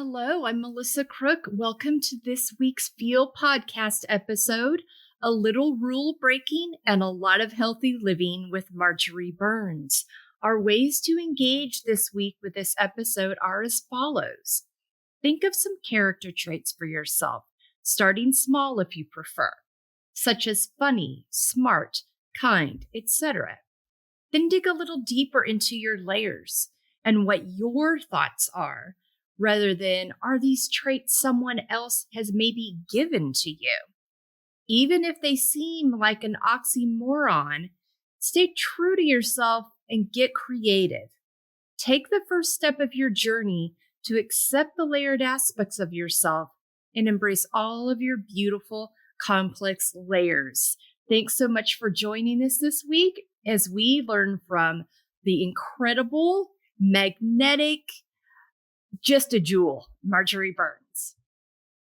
Hello, I'm Melissa Crook. Welcome to this week's F.E.E.L podcast episode, a little rule breaking and a lot of healthy living with Marjorie Burns. Our ways to engage this week with this episode are as follows. Think of some character traits for yourself, starting small if you prefer, such as funny, smart, kind, etc. Then dig a little deeper into your layers and what your thoughts are, rather than are these traits someone else has maybe given to you. Even if they seem like an oxymoron, stay true to yourself and get creative. Take the first step of your journey to accept the layered aspects of yourself and embrace all of your beautiful, complex layers. Thanks so much for joining us this week as we learn from the incredible, magnetic, just a jewel, Marjorie Burns.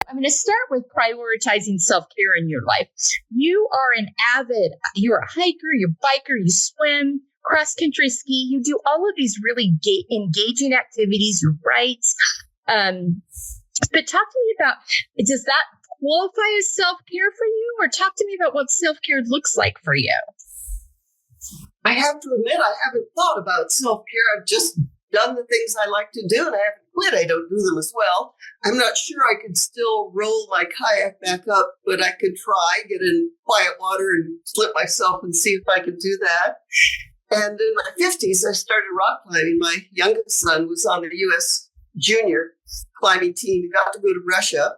I'm going to start with prioritizing self-care in your life. You're a hiker, you're a biker, you swim, cross-country ski, you do all of these really engaging activities, you write. But talk to me about, does that qualify as self-care for you? Or talk to me about what self-care looks like for you. I have to admit, I haven't thought about self-care. I've just done the things I like to do, and I haven't quit. I don't do them as well. I'm not sure I could still roll my kayak back up, but I could try, get in quiet water and slip myself and see if I could do that. And in my 50s, I started rock climbing. My youngest son was on the U.S. junior climbing team. He got to go to Russia,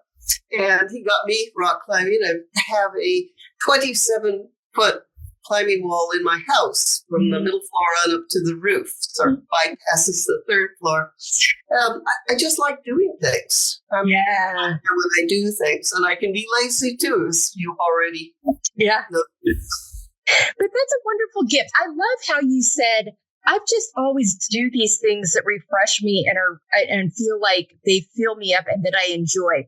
and he got me rock climbing. I have a 27-foot climbing wall in my house from the middle floor on up to the roof, sort of bypasses the third floor. I just like doing things. When I do things, and I can be lazy too, as you already know. But that's a wonderful gift. I love how you said, I've just always do these things that refresh me and feel like they fill me up and that I enjoy.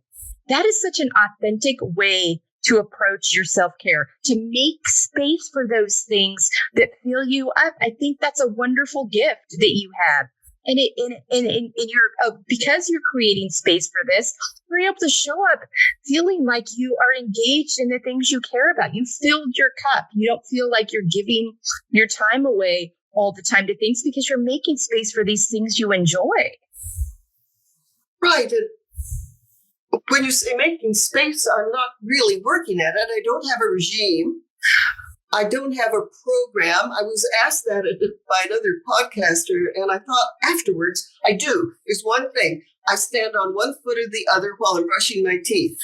That is such an authentic way to approach your self-care, to make space for those things that fill you up. I think that's a wonderful gift that you have. And because you're creating space for this, you're able to show up feeling like you are engaged in the things you care about. You filled your cup. You don't feel like you're giving your time away all the time to things because you're making space for these things you enjoy. Right. When you say making space, I'm not really working at it. I don't have a regime. I don't have a program. I was asked that by another podcaster, and I thought afterwards, I do. There's one thing. I stand on one foot or the other while I'm brushing my teeth.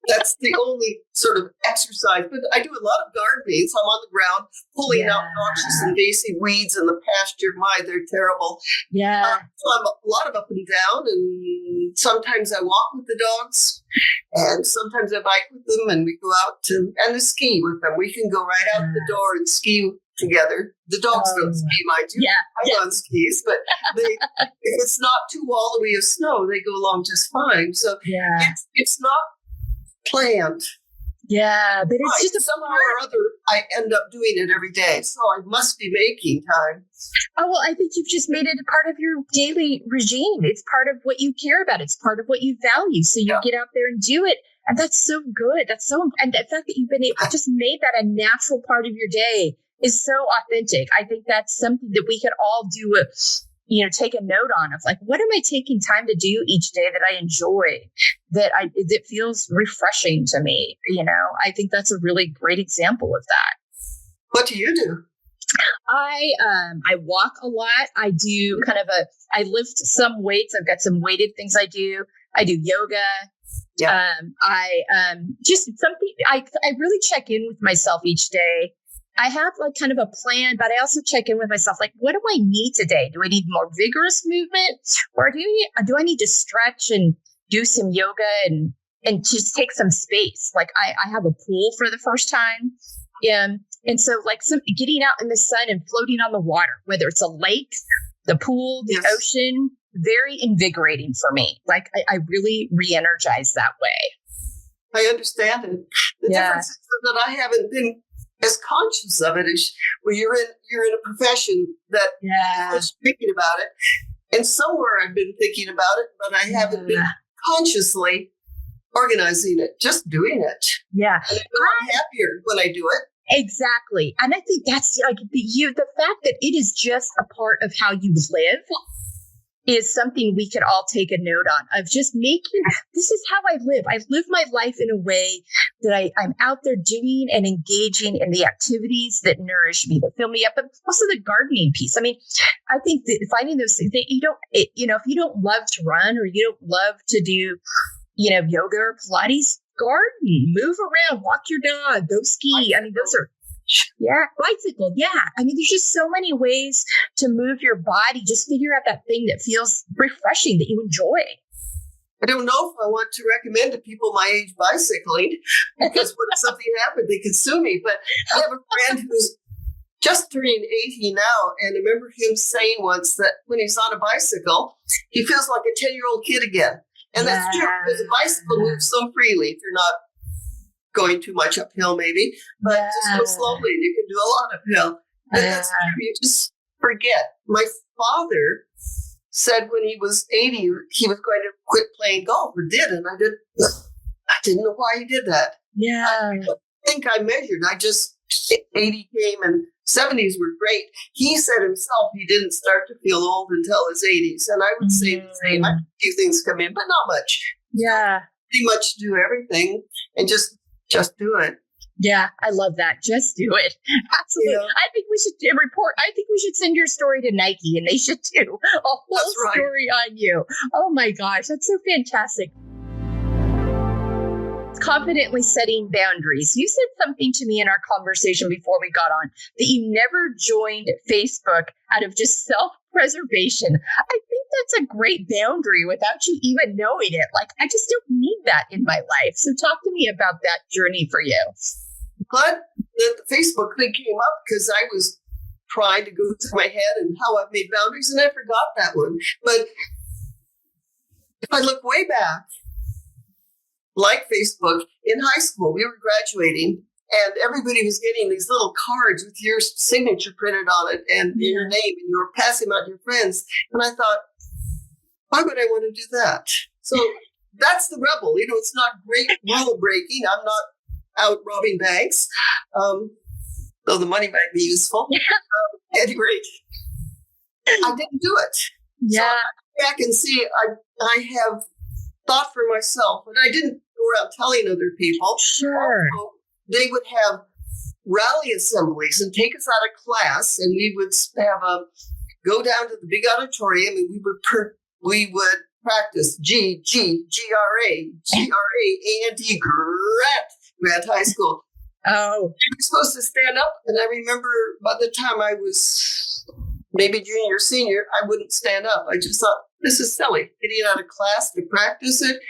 That's the only sort of exercise. But I do a lot of gardening. So I'm on the ground pulling out noxious invasive weeds in the pasture. They're terrible. So I'm a lot of up and down, and sometimes I walk with the dogs, and sometimes I bike with them, and we go out and I ski with them. We can go right out the door and ski together. The dogs don't ski, mind you. I'm on skis, but if it's not too wallowy of snow, they go along just fine. So it's not planned. But it's just somehow or other, I end up doing it every day. So I must be making time. Oh, well, I think you've just made it a part of your daily regime. It's part of what you care about. It's part of what you value. So you get out there and do it. And that's so good. And the fact that you've been able just made that a natural part of your day is so authentic. I think that's something that we could all do take a note on of, like, what am I taking time to do each day that I enjoy, that feels refreshing to me? I think that's a really great example of that. What do you do? I walk a lot. I do I lift some weights. I've got some weighted things I do. I do yoga. I really check in with myself each day. I have kind of a plan, but I also check in with myself, like, what do I need today? Do I need more vigorous movement, or do I need to stretch and do some yoga and just take some space? Like I have a pool for the first time. And so getting out in the sun and floating on the water, whether it's a lake, the pool, the ocean, very invigorating for me. Like I really re-energize that way. I understand it. The difference is that I haven't been as conscious of it as you're in a profession that is speaking about it. And somewhere I've been thinking about it, but I haven't been consciously organizing it, just doing it. Yeah. And I'm happier when I do it. Exactly. And I think that's like the fact that it is just a part of how you live is something we could all take a note on, of just making, this is how I live. I live my life in a way that I'm out there doing and engaging in the activities that nourish me, that fill me up, but also the gardening piece. I mean, I think that finding those things that if you don't love to run, or you don't love to do, yoga or Pilates, garden, move around, walk your dog, go ski. I mean, those are, bicycle. Yeah. I mean, there's just so many ways to move your body. Just figure out that thing that feels refreshing, that you enjoy. I don't know if I want to recommend to people my age bicycling, because when something happened, they could sue me. But I have a friend who's just turning 80 now, and I remember him saying once that when he's on a bicycle, he feels like a 10-year-old kid again. And that's true, because a bicycle moves so freely if you're not going too much uphill, maybe, but just go slowly. You can do a lot uphill. And that's true. You just forget. My father said when he was 80, he was going to quit playing golf, or did, and I didn't know why he did that. Yeah. I don't think I measured. 80 came, and 70s were great. He said himself he didn't start to feel old until his 80s, and I would say the same. I had a few things come in, but not much. Yeah. Pretty much do everything and just do it. Yeah, I love that. Just do it. Absolutely. Yeah. I think we should I think we should send your story to Nike, and they should do a whole story on you. Oh my gosh, that's so fantastic. Confidently setting boundaries. You said something to me in our conversation before we got on, that you never joined Facebook out of just self-preservation. I think that's a great boundary without you even knowing it. Like, I just don't need that in my life. So talk to me about that journey for you. Glad that the Facebook thing came up, because I was trying to go through my head and how I've made boundaries, and I forgot that one. But if I look way back, like Facebook, in high school, we were graduating, and everybody was getting these little cards with your signature printed on it and your name, and you were passing them out to your friends. And I thought, why would I want to do that? So that's the rebel. It's not great rule breaking. I'm not out robbing banks, though the money might be useful. At any rate, I didn't do it. Yeah. So I go back and see, I have thought for myself, and I didn't go around telling other people. Sure. Also, they would have rally assemblies and take us out of class, and we would have go down to the big auditorium, and we would practice G-R-A-N-T, Grant High School. Oh. We were supposed to stand up, and I remember by the time I was maybe junior or senior, I wouldn't stand up. I just thought, this is silly, getting out of class to practice it.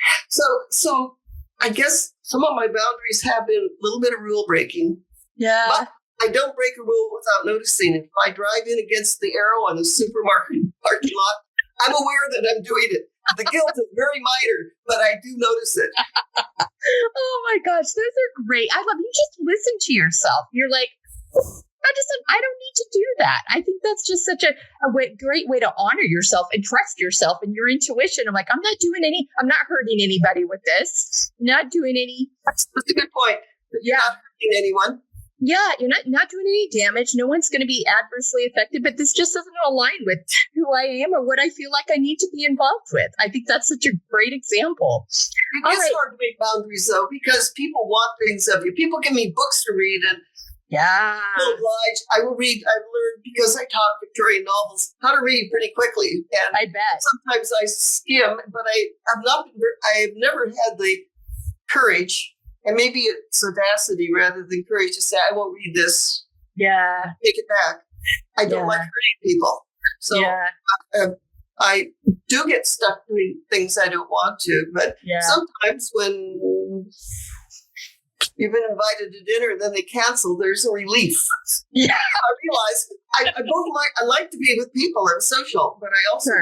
So I guess some of my boundaries have been a little bit of rule breaking. Yeah. But I don't break a rule without noticing it. If I drive in against the arrow on a supermarket parking lot, I'm aware that I'm doing it. The guilt is very minor, but I do notice it. Oh my gosh, those are great. I love you. Just listen to yourself. You're like, I don't need to do that. I think that's just such a great way to honor yourself and trust yourself and your intuition. I'm like, I'm not hurting anybody with this. Not doing any. That's a good point. You're not hurting anyone. Yeah, you're not doing any damage. No one's going to be adversely affected, but this just doesn't align with who I am or what I feel like I need to be involved with. I think that's such a great example. It's hard to make boundaries, though, because people want things of you. People give me books to read, and yeah, I will read. I've learned, because I taught Victorian novels, how to read pretty quickly. And I bet. Sometimes I skim, but I have never had the courage, and maybe it's audacity rather than courage, to say, I won't read this. Yeah. Take it back. I don't like hurting people. So I do get stuck doing things I don't want to, but sometimes when you've been invited to dinner and then they cancel, there's a relief. Yeah. I realize I like to be with people. I'm social, but I also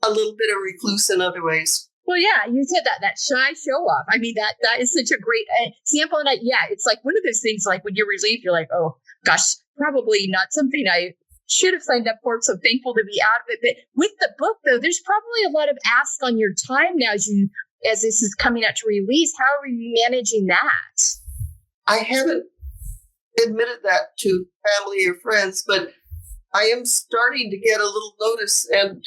a little bit of recluse in other ways. Well, yeah, you said that shy show off. I mean, that is such a great example. And it's like one of those things, like when you're relieved, you're like, oh gosh, probably not something I should have signed up for it. So thankful to be out of it. But with the book, though, there's probably a lot of ask on your time now as this is coming out to release. How are you managing that? I haven't admitted that to family or friends, but I am starting to get a little notice, and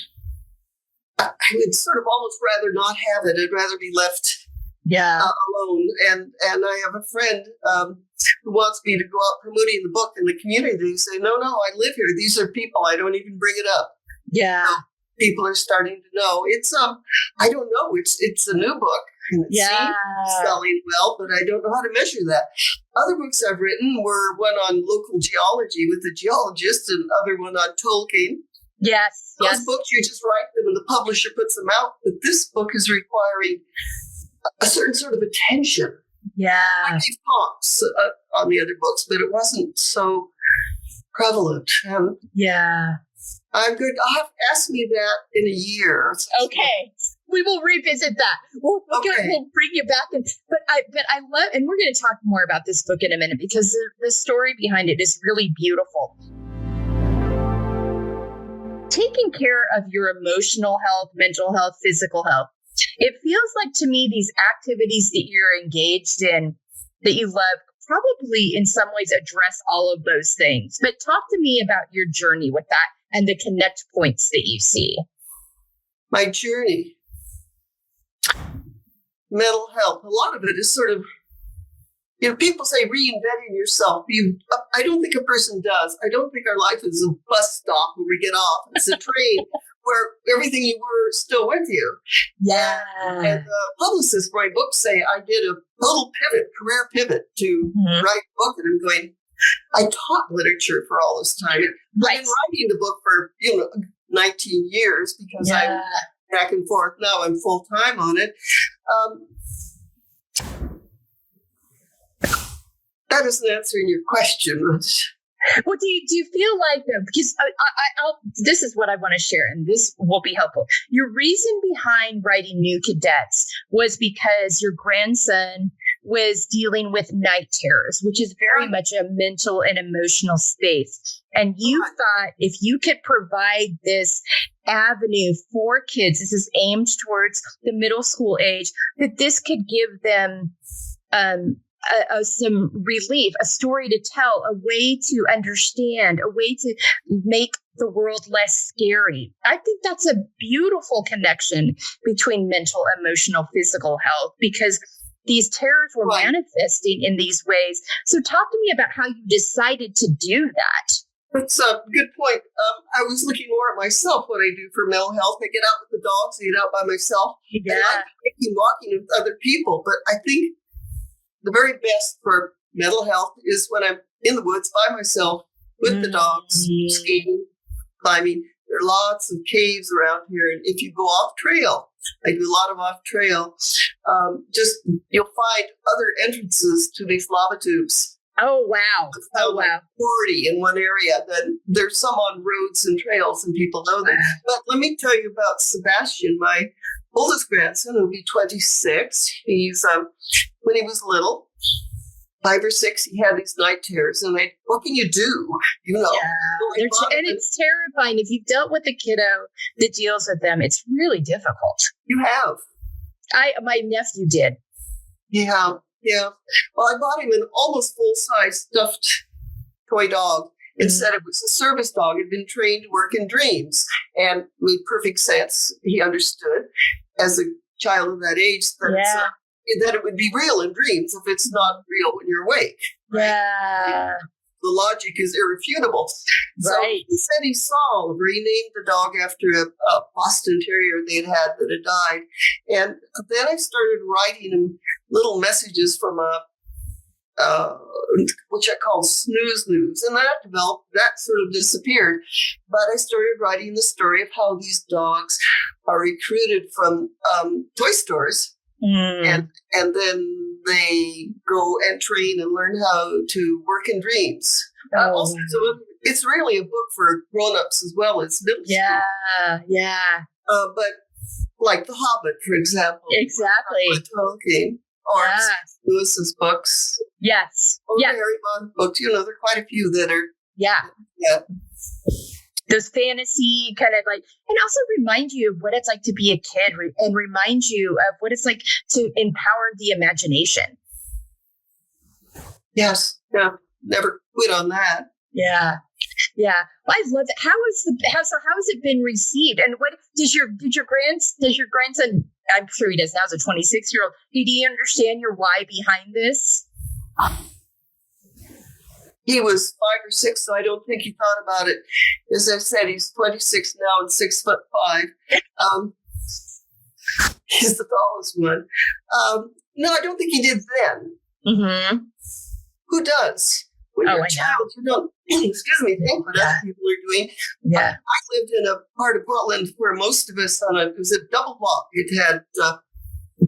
I would sort of almost rather not have it. I'd rather be left alone. And I have a friend who wants me to go out promoting the book in the community. They say, no, I live here. These are people. I don't even bring it up. Yeah. So people are starting to know. It's I don't know. It's a new book. And it seems selling well, but I don't know how to measure that. Other books I've written were one on local geology with a geologist, and other one on Tolkien. Yes. Those books, you just write them and the publisher puts them out. But this book is requiring a certain sort of attention. Yeah. I gave talks on the other books, but it wasn't so prevalent. Yeah. I'm good. I'll have to ask me that in a year. Okay. We will revisit that. We'll bring you back. But I love, and we're going to talk more about this book in a minute because the story behind it is really beautiful. Taking care of your emotional health, mental health, physical health. It feels like to me these activities that you're engaged in, that you love, probably in some ways address all of those things. But talk to me about your journey with that and the connect points that you see. My journey. Mental health. A lot of it is sort of, people say reinventing yourself. I don't think a person does. I don't think our life is a bus stop where we get off. It's a train where everything you were is still with you. Yeah. And publicists for my book say I did a total career pivot to write a book. And I'm going, I taught literature for all this time. Right. I've been writing the book for 19 years because I'm back and forth. Now I'm full time on it. That isn't answering your question. Well, do you feel like, though, because this is what I want to share, and this will be helpful. Your reason behind writing New Cadets was because your grandson was dealing with night terrors, which is very much a mental and emotional space. And you thought if you could provide this avenue for kids, this is aimed towards the middle school age, that this could give them some relief, a story to tell, a way to understand, a way to make the world less scary. I think that's a beautiful connection between mental, emotional, physical health, because these terrors were manifesting in these ways. So talk to me about how you decided to do that. That's a good point. I was looking more at myself, what I do for mental health. I get out with the dogs, I get out by myself. Yeah. I like walking with other people, but I think the very best for mental health is when I'm in the woods by myself with the dogs, skiing, climbing. There are lots of caves around here. And if you go off trail, I do a lot of off trail, you'll find other entrances to these lava tubes. Oh, wow. Like 40 in one area. Then there's some on roads and trails and people know them. But let me tell you about Sebastian, my oldest grandson, who'll be 26. He's, when he was little, 5 or 6, he had these night terrors. And what can you do? And it's terrifying. If you've dealt with a kiddo that deals with them, it's really difficult. You have. My nephew did. Yeah. Well, I bought him an almost full-size stuffed toy dog. Instead, it was a service dog. Had been trained to work in dreams and made perfect sense. He understood as a child of that age that it would be real in dreams if it's not real when you're awake. Right? Yeah. The logic is irrefutable. So he said he saw, renamed the dog after a Boston Terrier they had that had died. And then I started writing him little messages from which I call snooze news. And that sort of disappeared. But I started writing the story of how these dogs are recruited from toy stores. And then they go and train and learn how to work in dreams. So it's really a book for grown-ups as well as middle school. Yeah. But like The Hobbit, for example. Exactly. Tolkien, or Lewis's books. Yes. Or Harry Potter books. There are quite a few that are. Yeah. those fantasy kind of like, and also remind you of what it's like to be a kid and remind you of what it's like to empower the imagination. Yes. Yeah. Never quit on that. Yeah. Yeah. Well, I love it. How has it been received? And what does your grandson, I'm sure he does now, as a 26-year-old, did he understand your why behind this? He was 5 or 6, so I don't think he thought about it. As I said, he's 26 now and 6'5". He's the tallest one. No, I don't think he did then. Mm-hmm. Who does? When you're a child, you don't, excuse me, think what other people are doing. Yeah. I lived in a part of Portland where most of us it was a double block. It had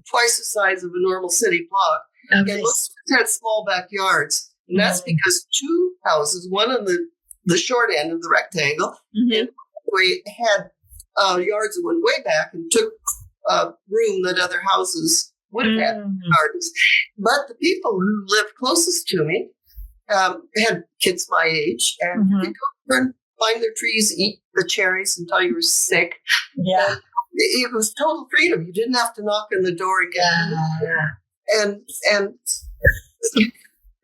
twice the size of a normal city block. Okay. And most of us had small backyards. And that's because 2 houses, one on the short end of the rectangle, and we had yards that went way back and took room that other houses would have had gardens. But the people who lived closest to me had kids my age, and you could go and climb their trees, eat the cherries until you were sick. Yeah. And it was total freedom. You didn't have to knock on the door and get and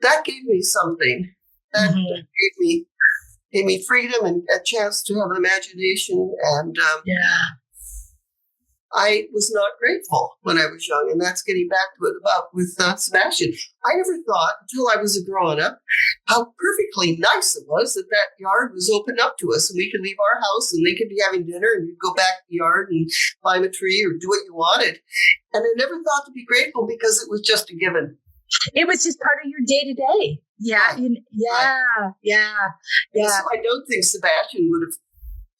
that gave me something. That gave me freedom and a chance to have an imagination. And I was not grateful when I was young, and that's getting back to it with Sebastian. I never thought until I was a grown-up how perfectly nice it was that yard was opened up to us, and we could leave our house and they could be having dinner, and you'd go back to the yard and climb a tree or do what you wanted. And I never thought to be grateful because it was just a given. It was just part of your day to day. Yeah. Right. So I don't think Sebastian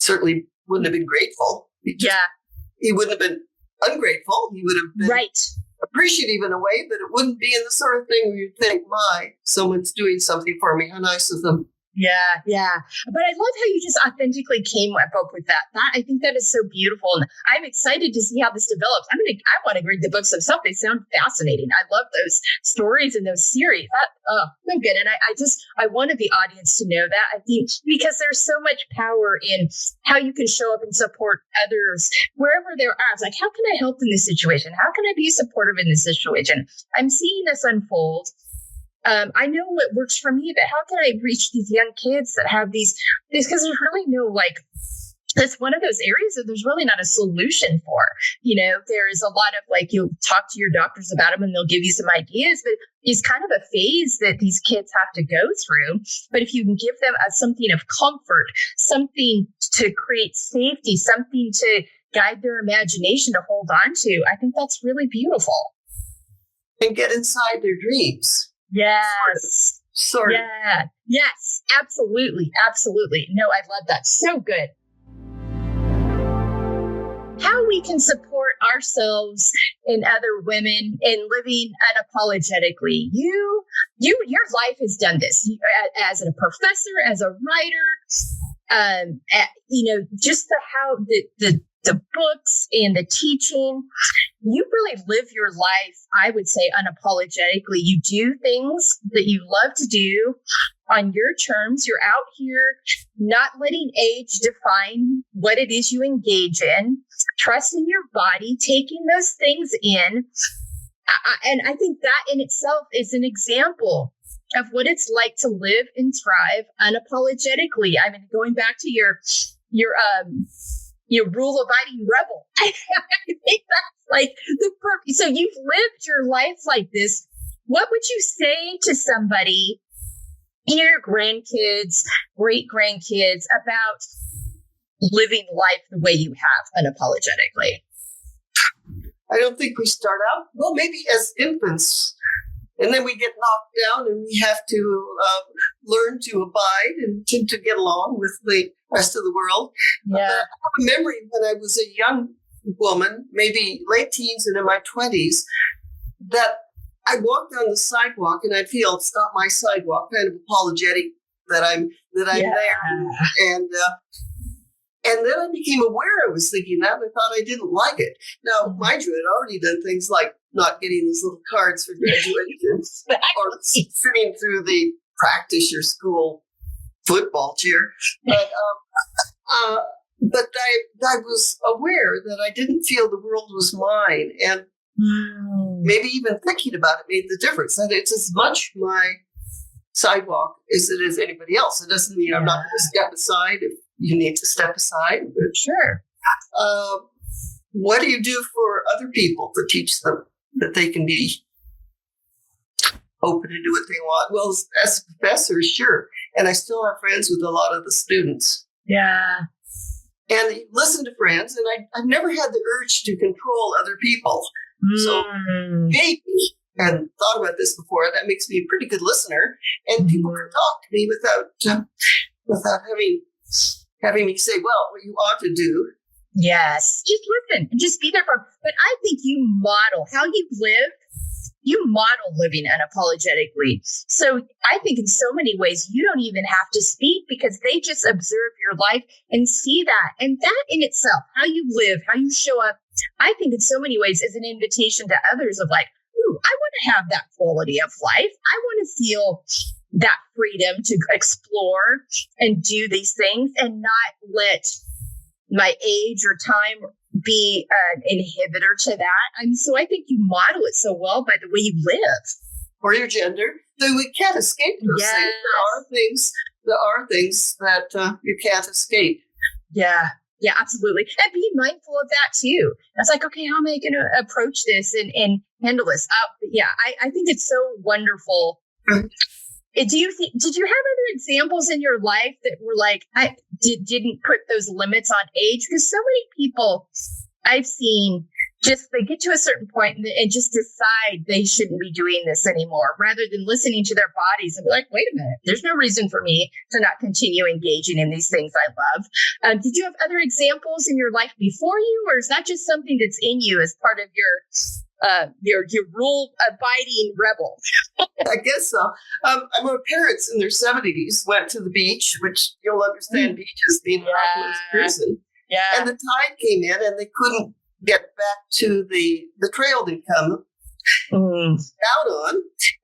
certainly wouldn't have been grateful. He wouldn't have been ungrateful. He would have been appreciative in a way, but it wouldn't be in the sort of thing where you'd think, someone's doing something for me. How nice of them. Yeah. But I love how you just authentically came up with that. I think that is so beautiful. And I'm excited to see how this develops. I want to read the books themselves. They sound fascinating. I love those stories and those series. So good. And I wanted the audience to know that. I think because there's so much power in how you can show up and support others wherever they're at. It's like, how can I help in this situation? How can I be supportive in this situation? I'm seeing this unfold. I know what works for me, but how can I reach these young kids that have these, because there's really no, that's one of those areas that there's really not a solution for. There's a lot of you'll talk to your doctors about them and they'll give you some ideas, but it's kind of a phase that these kids have to go through. But if you can give them something of comfort, something to create safety, something to guide their imagination to hold on to, I think that's really beautiful. And get inside their dreams. Yes. Sort of. Yeah. Yes. Absolutely. Absolutely. No, I love that. So good. How we can support ourselves and other women in living unapologetically. Your life has done this as a professor, as a writer. Just the books and the teaching. You really live your life, I would say, unapologetically. You do things that you love to do on your terms. You're out here not letting age define what it is you engage in, trusting your body, taking those things in. And I think that in itself is an example of what it's like to live and thrive unapologetically. I mean, going back to your rule-abiding rebel. I think that's the perfect. So you've lived your life like this. What would you say to somebody, your grandkids, great-grandkids, about living life the way you have unapologetically? I don't think we start out, well, maybe as infants, and then we get knocked down and we have to learn to abide and to get along with the rest of the world. Yeah. I have a memory when I was a young woman, maybe late teens and in my 20s, that I walked down the sidewalk and I'd feel it's not my sidewalk, kind of apologetic that I'm there. And then I became aware I was thinking that, and I thought I didn't like it. Now, mind you, I'd already done things like not getting those little cards for graduation or sitting through the practice your school football cheer. But But I was aware that I didn't feel the world was mine. And maybe even thinking about it made the difference. That it's as much my sidewalk as it is anybody else. It doesn't mean I'm not going to step aside if you need to step aside. But, Sure. What do you do for other people to teach them that they can be open to do what they want? Well, as a professor, sure. And I still have friends with a lot of the students. Yeah. And listen to friends. And I've never had the urge to control other people. So maybe, and thought about this before, that makes me a pretty good listener. And people can talk to me without having me say, well, what you ought to do. Yes. Just listen and just be there for. But I think you model how you live. You model living unapologetically. So I think in so many ways, you don't even have to speak because they just observe your life and see that. And that in itself, how you live, how you show up, I think in so many ways is an invitation to others of like, ooh, I want to have that quality of life. I want to feel that freedom to explore and do these things and not let my age or time be an inhibitor to that. So I think you model it so well by the way you live. Or your gender. So we can't escape those things. There are things that you can't escape. Yeah. Yeah, absolutely. And be mindful of that too. It's like, okay, how am I going to approach this and handle this? I think it's so wonderful. Mm-hmm. Did you have other examples in your life that were like, I didn't put those limits on age? Because so many people I've seen they get to a certain point and just decide they shouldn't be doing this anymore rather than listening to their bodies and be like, wait a minute, there's no reason for me to not continue engaging in these things I love. Did you have other examples in your life before you, or is that just something that's in you as part of your rule abiding rebel? I guess so. My parents in their 70s went to the beach, which you'll understand beaches being a hard person. Yeah. And the tide came in and they couldn't get back to the trail they'd come out on.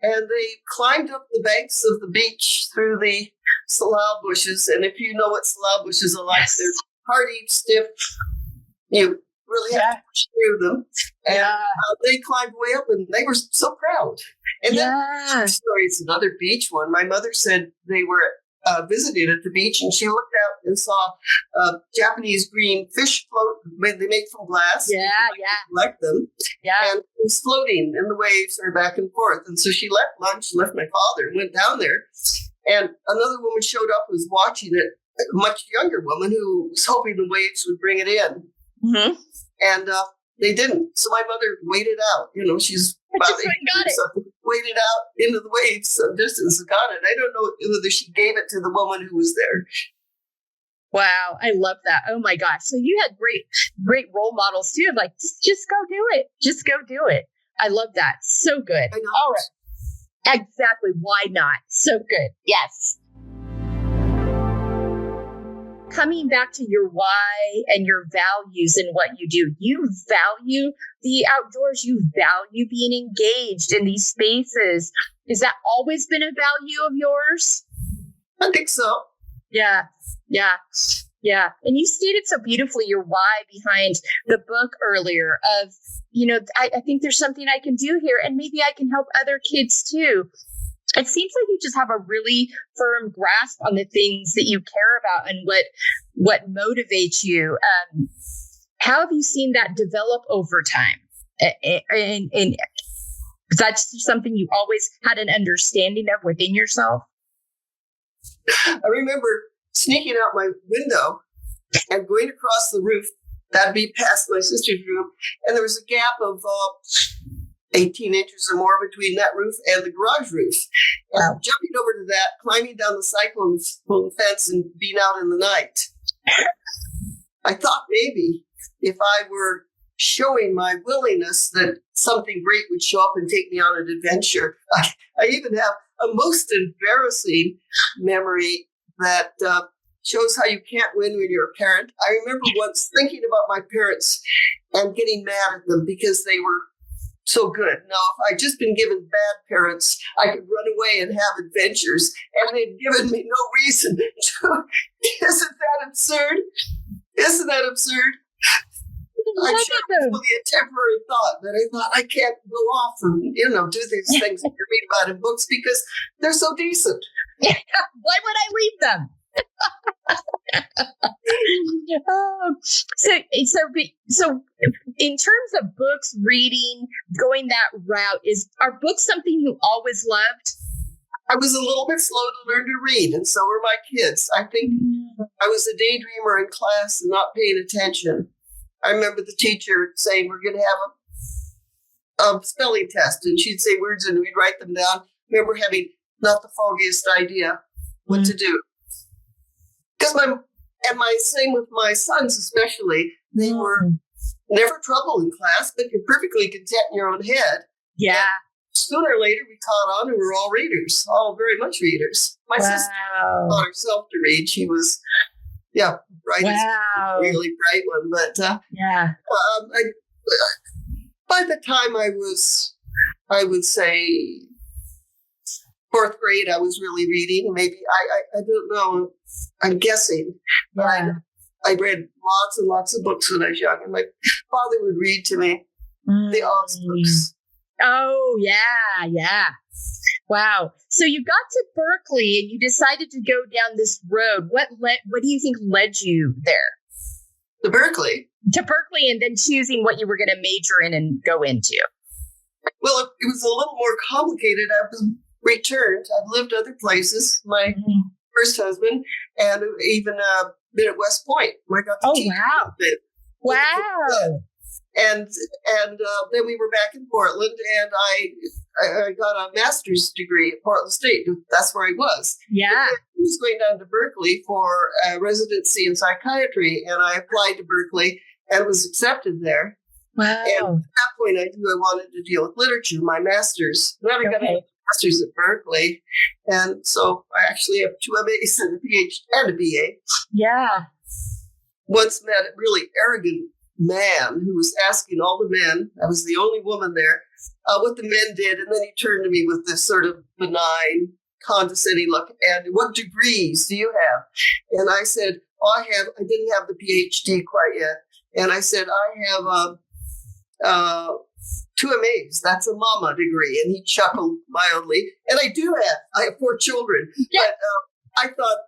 And they climbed up the banks of the beach through the salal bushes. And if you know what salal bushes are like, they're hardy, stiff. You really have to push through them. And they climbed way up and they were so proud. And then it's another beach one. My mother said they were visited at the beach and she looked out and saw Japanese green fish float. They made from glass. Collect them. And it was floating in the waves or back and forth. And so she left lunch, left my father and went down there. And another woman showed up, was watching it, a much younger woman who was hoping the waves would bring it in. Mm-hmm. And they didn't. So my mother waited out. She's about waited out into the waves some distance and got it. I don't know whether she gave it to the woman who was there. Wow, I love that. Oh my gosh. So you had great role models too. Like, just go do it. Just go do it. I love that. So good. All right. Exactly. Why not? So good. Yes. Coming back to your why and your values in what you do, you value the outdoors, you value being engaged in these spaces. Has that always been a value of yours? I think so. Yeah. And you stated so beautifully your why behind the book earlier of, I think there's something I can do here and maybe I can help other kids too. It seems like you just have a really firm grasp on the things that you care about and what motivates you. How have you seen that develop over time? And is that something you always had an understanding of within yourself? I remember sneaking out my window and going across the roof. That'd be past my sister's room. And there was a gap of 18 inches or more between that roof and the garage roof. And jumping over to that, climbing down the cyclone fence and being out in the night. I thought maybe if I were showing my willingness that something great would show up and take me on an adventure. I even have a most embarrassing memory that shows how you can't win when you're a parent. I remember once thinking about my parents and getting mad at them because they were so good. Now, if I'd just been given bad parents, I could run away and have adventures, and they'd given me no reason to. Isn't that absurd? Isn't that absurd? I'm sure it was only a temporary thought, but I thought I can't go off and, do these things that you read about in books because they're so decent. Yeah. Why would I read them? So in terms of books, reading, going that route, are books something you always loved? I was a little bit slow to learn to read, and so were my kids. I think I was a daydreamer in class and not paying attention. I remember the teacher saying, we're going to have a spelling test, and she'd say words and we'd write them down. I remember having not the foggiest idea what to do. Because same with my sons especially, they were never trouble in class, but you're perfectly content in your own head. Yeah. And sooner or later, we caught on and we're all readers, all very much readers. My sister taught herself to read. She was, bright, really bright one. But by the time I would say fourth grade, I was really reading. Maybe I don't know. I'm guessing. Yeah. I read lots and lots of books when I was young, and my father would read to me the Oz books. Oh, yeah. Wow. So you got to Berkeley and you decided to go down this road. What do you think led you there? To Berkeley, and then choosing what you were going to major in and go into. Well, it was a little more complicated. I was returned. I'd lived other places. My first husband, and even been at West Point. I got to teach a bit. Wow. And then we were back in Portland, and I got a master's degree at Portland State. That's where I was. Yeah. I was going down to Berkeley for a residency in psychiatry, and I applied to Berkeley and was accepted there. Wow. And at that point, I knew I wanted to deal with literature, my master's. Then I got a master's at Berkeley, and so I actually have 2 MAs and a PhD and a BA. Yeah. Once met a really arrogant man who was asking all the men, I was the only woman there, what the men did. And then he turned to me with this sort of benign, condescending look, and what degrees do you have? And I said, I didn't have the PhD quite yet. And I said, I have 2 MAs. That's a mama degree. And he chuckled mildly. And I have 4 children. Yeah. But I thought,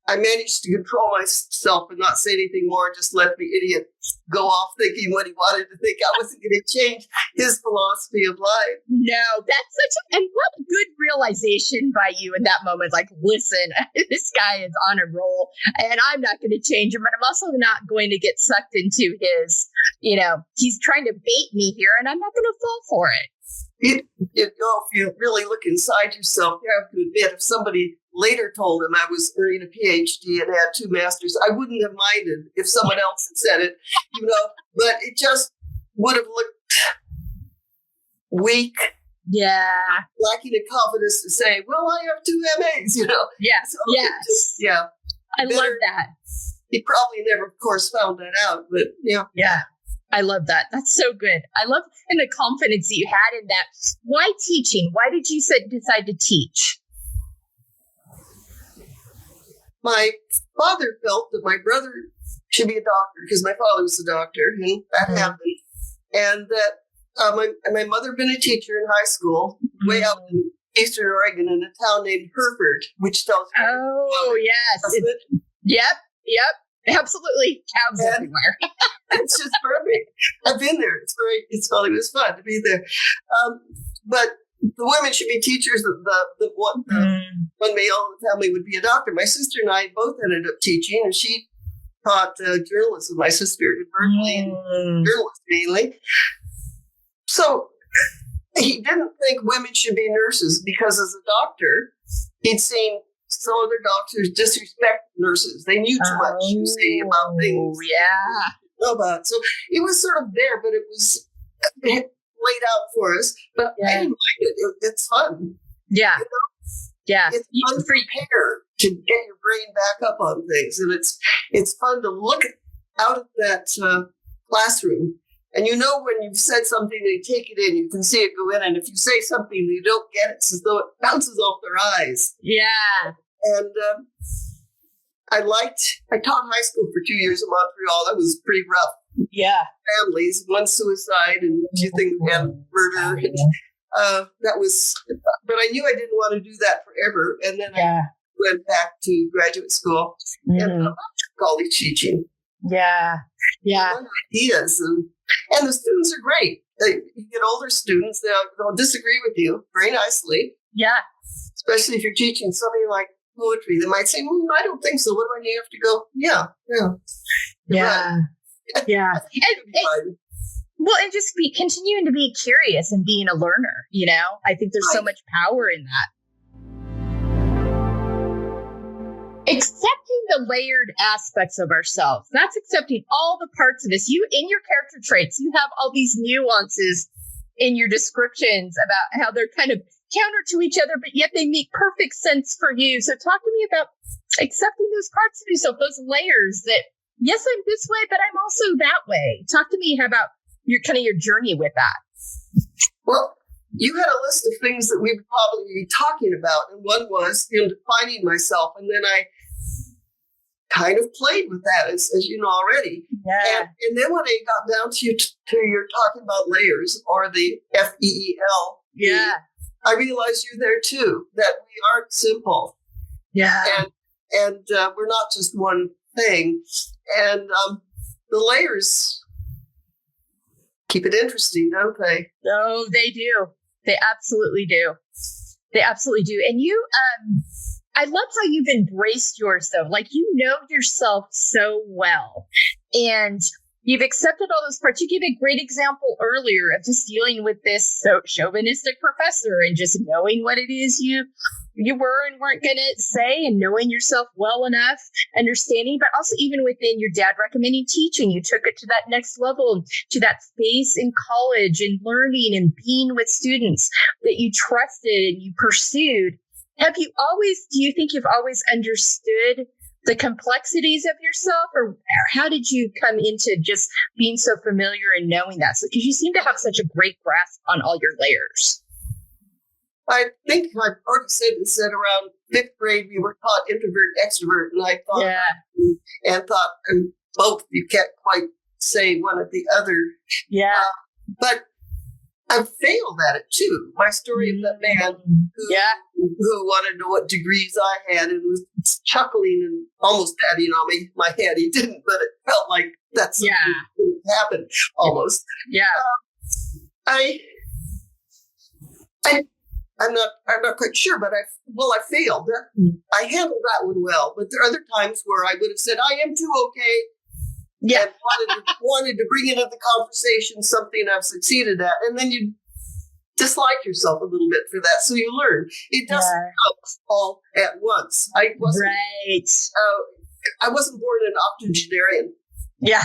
I managed to control myself and not say anything more, just let the idiot go off thinking what he wanted to think. I wasn't going to change his philosophy of life. No, that's and what a good realization by you in that moment. Like, listen, this guy is on a roll and I'm not going to change him, but I'm also not going to get sucked into his, he's trying to bait me here and I'm not going to fall for it. If you really look inside yourself, you have to admit, if somebody later told him I was earning a PhD and had 2 masters, I wouldn't have minded if someone else had said it, but it just would have looked weak. Yeah. Lacking in confidence to say, well, I have 2 MAs, Yeah. So yes. I love that. He probably never, of course, found that out, but Yeah. I love that. That's so good. I love and the confidence that you had in that. Why teaching? Why did you decide to teach? My father felt that my brother should be a doctor because my father was a doctor, and that happened. And that my mother had been a teacher in high school, way out in Eastern Oregon, in a town named Hereford, which tells you. Oh, yes. Yep. Absolutely. Cows everywhere. It's just perfect. I've been there. It was fun to be there. But the women should be teachers. The one male in the family would be a doctor. My sister and I both ended up teaching, and she taught journalism. My sister at Berkeley, and journalism mainly. So he didn't think women should be nurses because, as a doctor, he'd seen some other doctors disrespect nurses. They knew too much, you see, about things. Yeah. About. So it was sort of there, but it was laid out for us. But I didn't mind it. It's fun. Yeah. Yeah. It's fun to prepare to get your brain back up on things. And it's fun to look out at that classroom And when you've said something, they take it in. You can see it go in. And if you say something they don't get, it's as though it bounces off their eyes. Yeah. And I taught high school for 2 years in Montreal. That was pretty rough. Yeah. Families, one suicide and a few things, and murder. And, but I knew I didn't want to do that forever. And then I went back to graduate school and college teaching. Yeah. Yeah. Ideas. And the students are great. You get older students, they'll disagree with you very nicely. Yeah. Especially if you're teaching something like poetry. They might say, I don't think so. What do I have to go? Yeah. Yeah. Right. Yeah. And just continuing to be curious and being a learner, I think there's so much power in that. Accepting the layered aspects of ourselves. That's accepting all the parts of us. You, in your character traits, you have all these nuances in your descriptions about how they're kind of counter to each other, but yet they make perfect sense for you. So talk to me about accepting those parts of yourself, those layers that, yes, I'm this way, but I'm also that way. Talk to me about your journey with that. Well, you had a list of things that we would probably be talking about. And one was defining myself. And then I kind of played with that, as you know already. Yeah. And then when I got down to you're talking about layers, or the F.E.E.L. Yeah. I realized you're there too, that we aren't simple. Yeah. And we're not just one thing. And the layers keep it interesting, don't they? Oh, they do. They absolutely do. They absolutely do. And you, I love how you've embraced yourself. Like, you know yourself so well. And you've accepted all those parts. You gave a great example earlier of just dealing with this chauvinistic professor and just knowing what it is you were and weren't going to say, and knowing yourself well enough, understanding, but also even within your dad recommending teaching, you took it to that next level, to that space in college and learning and being with students that you trusted and you pursued. Do you think you've always understood the complexities of yourself, or how did you come into just being so familiar and knowing that? So, because you seem to have such a great grasp on all your layers. I think I've already said this, that around 5th grade, we were taught introvert, extrovert, and I thought, and both, you can't quite say one or the other. Yeah. But I failed at it too. My story of that man who wanted to know what degrees I had and was chuckling and almost patting on my head. He didn't, but it felt like that's something that happened almost. Yeah. I'm not quite sure, but I failed. I handled that one well, but there are other times where I would have said, I am too okay. Yeah. And wanted to bring into the conversation something I've succeeded at. And then you dislike yourself a little bit for that. So you learn. It doesn't come all at once. I wasn't born an octogenarian. Yeah.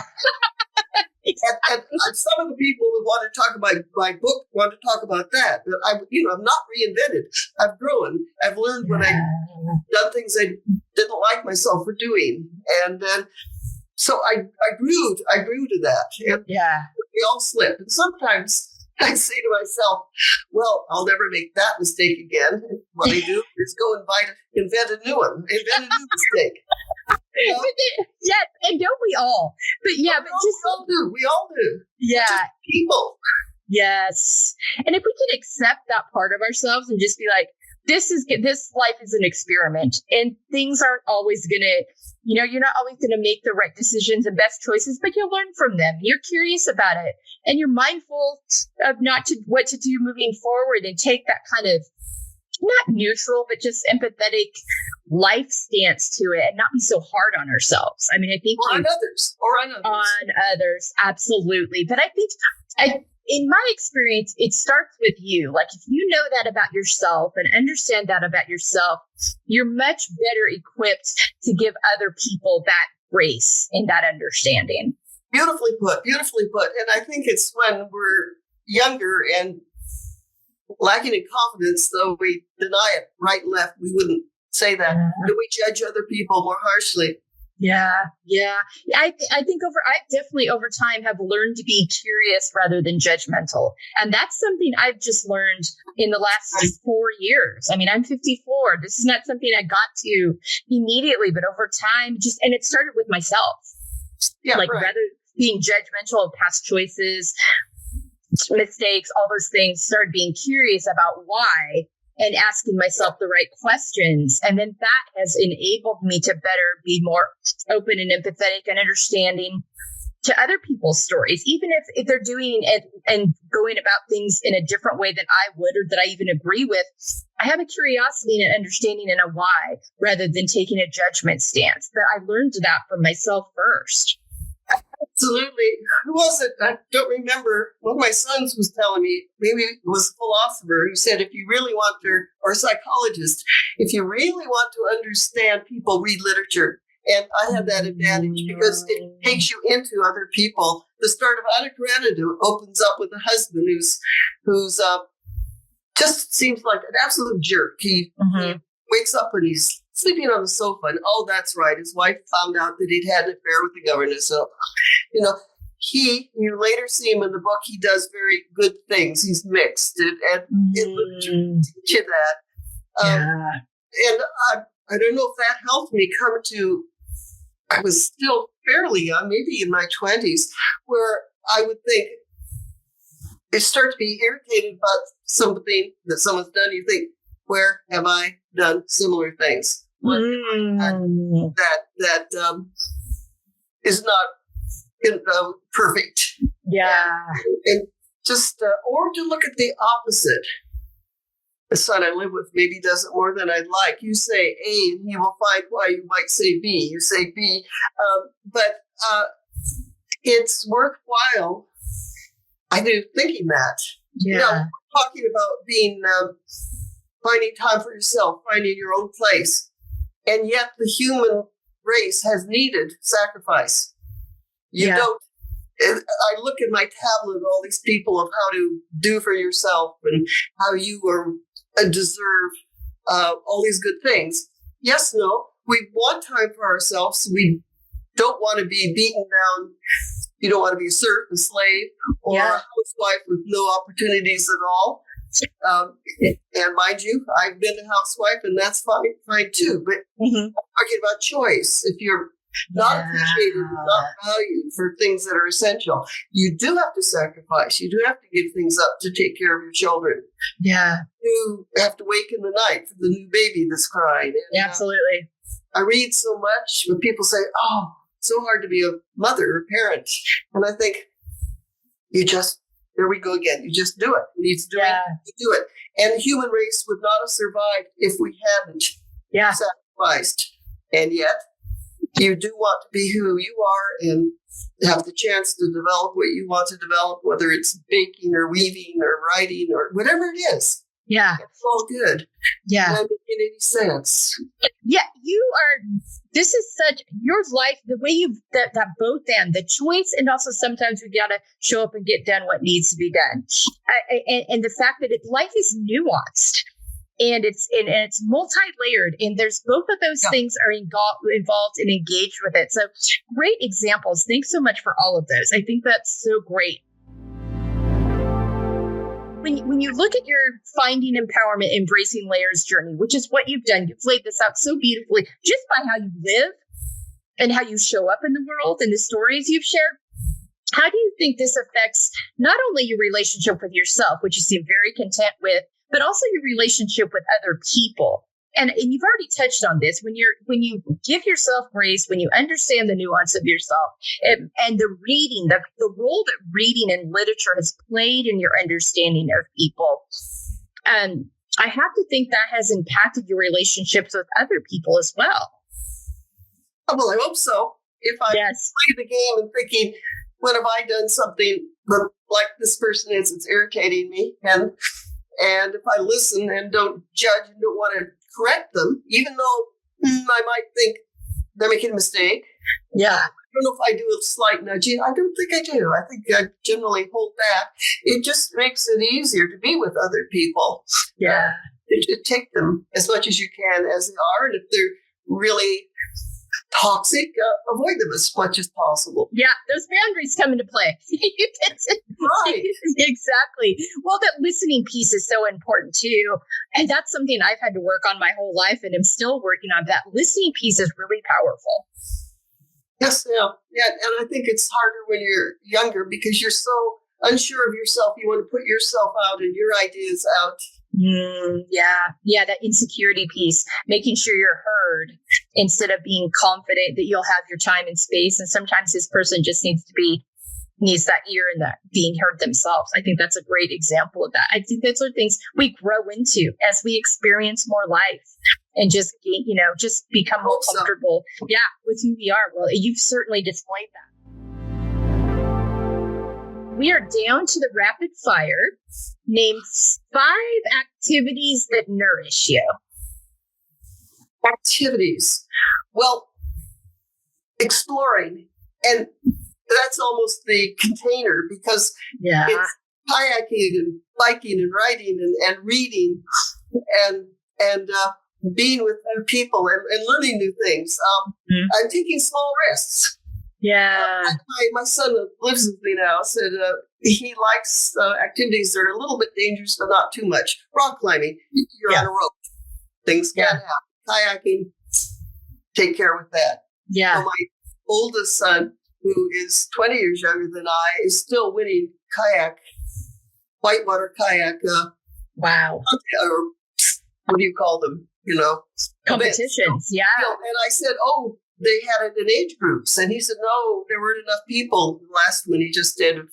And some of the people who want to talk about my book want to talk about that. But I'm not reinvented. I've grown. I've learned when I've done things I didn't like myself for doing. And then, so I grew to that. And we all slip. And sometimes I say to myself, well, I'll never make that mistake again. What I do is go invent a new one, invent a new mistake. You know? Yeah, and don't we all? But we all do. We all do. Yeah. Just people. Yes. And if we can accept that part of ourselves and just be like, this life is an experiment, and things aren't always going to, you're not always going to make the right decisions and best choices, but you'll learn from them. You're curious about it, and you're mindful of what to do moving forward, and take that kind of not neutral, but just empathetic life stance to it, and not be so hard on ourselves. I mean, I think on others, absolutely. But I think in my experience, it starts with you. Like, if you know that about yourself and understand that about yourself, you're much better equipped to give other people that grace and that understanding. Beautifully put. And I think it's when we're younger and lacking in confidence, though we deny it right and left, we wouldn't say that. Do we judge other people more harshly? Yeah. I think I definitely over time have learned to be curious rather than judgmental. And that's something I've just learned in the last 4 years. I mean, I'm 54. This is not something I got to immediately, but over time, and it started with myself. Yeah, like rather being judgmental of past choices, mistakes, all those things, started being curious about why and asking myself the right questions. And then that has enabled me to better be more open and empathetic and understanding to other people's stories, even if they're doing it and going about things in a different way than I would, or that I even agree with. I have a curiosity and an understanding and a why, rather than taking a judgment stance. But I learned that from myself first. Absolutely. Who was it? I don't remember. One of my sons was telling me, maybe it was a philosopher who said, if you really want to, or a psychologist, if you really want to understand people, read literature. And I have that advantage because it takes you into other people. The start of Anna Karenina opens up with a husband who's just seems like an absolute jerk. He wakes up and he's sleeping on the sofa, and that's right, his wife found out that he'd had an affair with the governor. So, you later see him in the book, he does very good things. He's mixed, and in literature teach you that. And I don't know if that helped me come to, I was still fairly young, maybe in my 20s, where I would think, you start to be irritated about something that someone's done. You think, where have I done similar things? That is not perfect. Yeah. And just, or to look at the opposite. The son I live with maybe does it more than I'd like. You say A and he will find why you might say B. You say B. But it's worthwhile, I do, thinking that. Yeah. We're talking about being, finding time for yourself, finding your own place. And yet the human race has needed sacrifice. You don't. I look at my tablet, all these people of how to do for yourself and how you deserve all these good things. Yes, no, we want time for ourselves. We don't want to be beaten down. You don't want to be a serf, a slave, or a housewife with no opportunities at all. And mind you, I've been a housewife, and that's fine too. But I'm talking about choice. If you're not appreciated, not valued for things that are essential, you do have to sacrifice. You do have to give things up to take care of your children. Yeah. You have to wake in the night for the new baby that's crying. And, absolutely. I read so much when people say, oh, it's so hard to be a mother or parent. And I think, there we go again. You just do it. You need to do it. You do it. And the human race would not have survived if we hadn't sacrificed. And yet, you do want to be who you are and have the chance to develop what you want to develop, whether it's baking or weaving or writing or whatever it is. Yeah. It's all good. Yeah. Doesn't make any sense. Yeah. This is such your life, the way you've that both end, the choice, and also sometimes we got to show up and get done what needs to be done. And the fact that life is nuanced. And it's multi-layered, and there's both of those things are involved and engaged with it. So great examples. Thanks so much for all of those. I think that's so great. When you look at your Finding Empowerment, Embracing Layers journey, which is what you've done, you've laid this out so beautifully just by how you live and how you show up in the world and the stories you've shared. How do you think this affects not only your relationship with yourself, which you seem very content with, but also your relationship with other people? And you've already touched on this. When you give yourself grace, when you understand the nuance of yourself, and the reading, the role that reading and literature has played in your understanding of people, I have to think that has impacted your relationships with other people as well. Oh, well, I hope so. If I play the game and thinking, when have I done something like this person is? It's irritating me, and if I listen and don't judge and don't want to correct them, even though I might think they're making a mistake. Yeah. I don't know if I do a slight nudging. I don't think I do. I think I generally hold back. It just makes it easier to be with other people. Yeah. Take them as much as you can as they are. And if they're really toxic, avoid them as much as possible. Yeah, those boundaries come into play. Right. Exactly. Well, that listening piece is so important too. And that's something I've had to work on my whole life and I'm still working on. That listening piece is really powerful. Yes, yeah. And I think it's harder when you're younger because you're so unsure of yourself. You want to put yourself out and your ideas out. Yeah, that insecurity piece, making sure you're heard instead of being confident that you'll have your time and space. And sometimes this person just needs that ear and that being heard themselves. I think that's a great example of that. I think those are things we grow into as we experience more life and just become more comfortable. Yeah, with who we are. Well, you've certainly displayed that. We are down to the rapid fire. Name 5 activities that nourish you. Activities. Well, exploring. And that's almost the container because it's kayaking and biking and writing and reading and being with new people and learning new things. I'm taking small risks. Yeah. My son who lives with me now said he likes activities that are a little bit dangerous, but not too much. Rock climbing, you're on a rope. Things can happen. Kayaking, take care with that. Yeah. So my oldest son, who is 20 years younger than I, is still winning whitewater kayak. Wow. Or what do you call them? Competitions. Yeah. And I said, they had it in age groups. And he said, no, there weren't enough people. The last one he just did a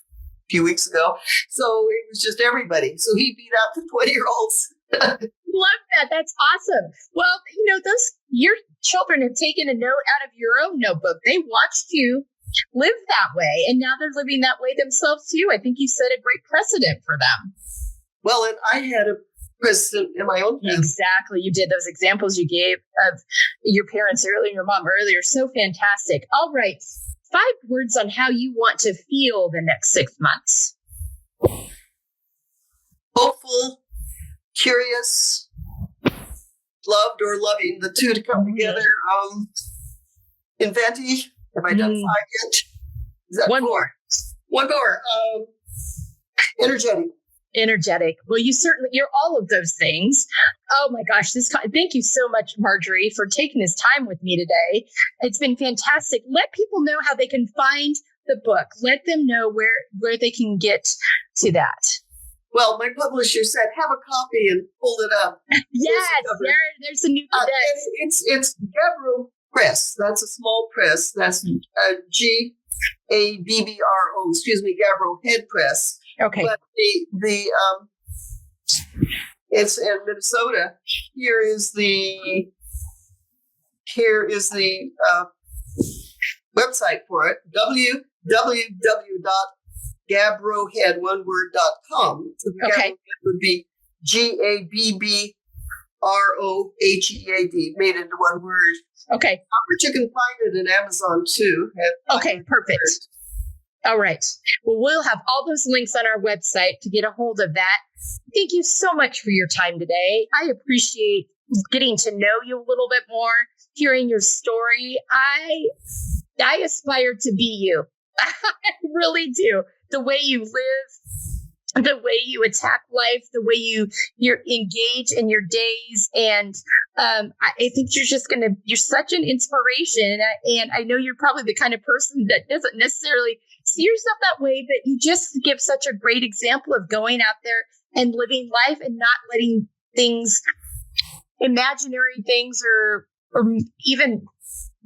few weeks ago. So it was just everybody. So he beat out the 20-year-olds. Love that. That's awesome. Well, your children have taken a note out of your own notebook. They watched you live that way. And now they're living that way themselves too. I think you set a great precedent for them. Well, and I had a precedent in my own family. Exactly. You did. Those examples you gave of your parents earlier, your mom earlier, so fantastic. All right. 5 words on how you want to feel the next 6 months. Hopeful, curious, loved or loving, the two to come together. Inventive. Have I done 5 yet? Is that 1 4? more. 1 more. Energetic. Well, you're all of those things. Oh my gosh. Thank you so much, Marjorie, for taking this time with me today. It's been fantastic. Let people know how they can find the book. Let them know where they can get to that. Well, my publisher said, have a copy and hold it up. Yes, there's a new it's Gabbro Press. That's a small press. That's Gabbro, Gabbro Head Press. Okay. But it's in Minnesota. Here is the website for it. www.gabbrohead.com. So the okay. Gabbrohead would be GABBROHEAD, made into one word. Okay. But you can find it in Amazon too. Okay, perfect. All right. Well, we'll have all those links on our website to get a hold of that. Thank you so much for your time today. I appreciate getting to know you a little bit more, hearing your story. I aspire to be you. I really do. The way you live, the way you attack life, the way you're engaged in your days. And I think you're such an inspiration. And I know you're probably the kind of person that doesn't necessarily see yourself that way, but you just give such a great example of going out there and living life and not letting things, imaginary things or even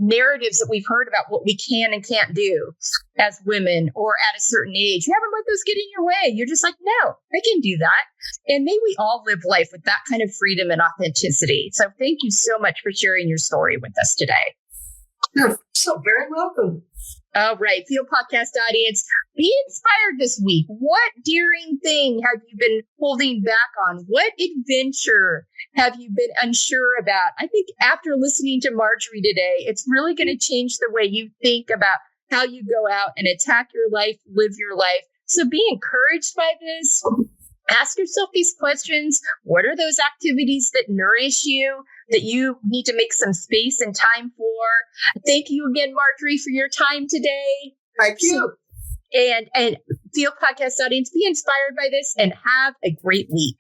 narratives that we've heard about what we can and can't do as women or at a certain age. You haven't let those get in your way. You're just like, no, I can do that. And may we all live life with that kind of freedom and authenticity. So thank you so much for sharing your story with us today. You're so very welcome. All right, F.E.E.L Podcast audience, be inspired this week. What daring thing have you been holding back on? What adventure have you been unsure about? I think after listening to Marjorie today, it's really going to change the way you think about how you go out and attack your life, live your life. So be encouraged by this. ask yourself these questions. What are those activities that nourish you, that you need to make some space and time for? Thank you again, Marjorie, for your time today. Thank you. And F.E.E.L Podcast audience, be inspired by this and have a great week.